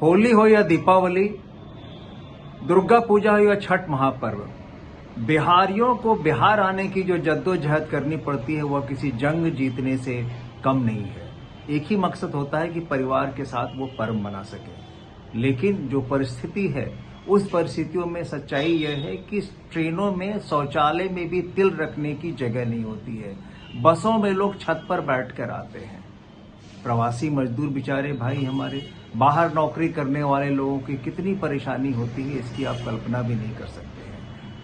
होली हो या दीपावली, दुर्गा पूजा हो या छठ महापर्व, बिहारियों को बिहार आने की जो जद्दोजहद करनी पड़ती है वह किसी जंग जीतने से कम नहीं है। एक ही मकसद होता है कि परिवार के साथ वो पर्व मना सके। लेकिन जो परिस्थिति है उस परिस्थितियों में सच्चाई यह है कि ट्रेनों में शौचालय में भी तिल रखने की जगह नहीं होती है। बसों में लोग छत पर बैठकर आते हैं। प्रवासी मजदूर बेचारे भाई हमारे, बाहर नौकरी करने वाले लोगों की कितनी परेशानी होती है इसकी आप कल्पना भी नहीं कर सकते हैं।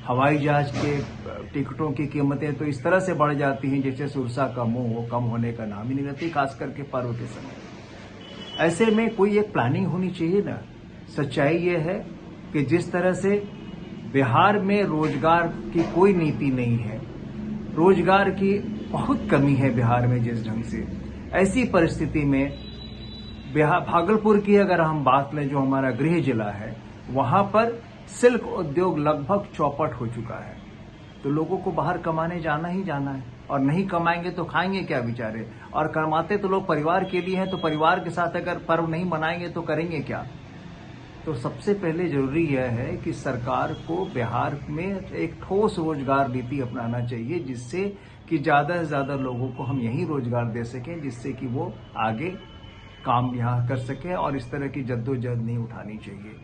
हवाई जहाज के टिकटों की कीमतें तो इस तरह से बढ़ जाती हैं जैसे सुरसा का मुंह हो, कम होने का नाम ही नहीं लेती, खास करके पर्व के समय। ऐसे में कोई एक प्लानिंग होनी चाहिए ना। सच्चाई ये है कि जिस तरह से बिहार में रोजगार की कोई नीति नहीं है, रोजगार की बहुत कमी है बिहार में जिस ढंग से, ऐसी परिस्थिति में बिहार भागलपुर की अगर हम बात लें जो हमारा गृह जिला है, वहां पर सिल्क उद्योग लगभग चौपट हो चुका है। तो लोगों को बाहर कमाने जाना ही जाना है, और नहीं कमाएंगे तो खाएंगे क्या बेचारे। और कमाते तो लोग परिवार के लिए हैं, तो परिवार के साथ अगर पर्व नहीं मनाएंगे तो करेंगे क्या। तो सबसे पहले जरूरी यह है कि सरकार को बिहार में एक ठोस रोजगार नीति अपनाना चाहिए, जिससे कि ज्यादा से ज्यादा लोगों को हम यही रोजगार दे सकें, जिससे कि वो आगे काम यहाँ कर सकें और इस तरह की जद्दोजहद नहीं उठानी चाहिए।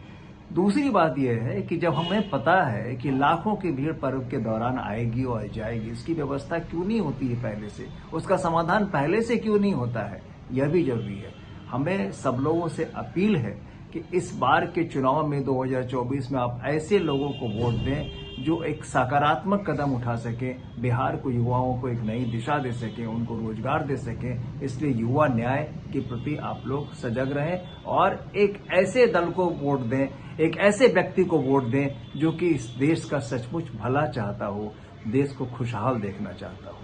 दूसरी बात यह है कि जब हमें पता है कि लाखों की भीड़ पर्व के दौरान आएगी और जाएगी, इसकी व्यवस्था क्यों नहीं होती है पहले से, उसका समाधान पहले से क्यों नहीं होता है, यह भी जरूरी है। हमें सब लोगों से अपील है कि इस बार के चुनाव में 2024 में आप ऐसे लोगों को वोट दें जो एक सकारात्मक कदम उठा सके, बिहार को, युवाओं को एक नई दिशा दे सके, उनको रोजगार दे सके। इसलिए युवा न्याय के प्रति आप लोग सजग रहें और एक ऐसे दल को वोट दें, एक ऐसे व्यक्ति को वोट दें जो कि इस देश का सचमुच भला चाहता हो, देश को खुशहाल देखना चाहता हो।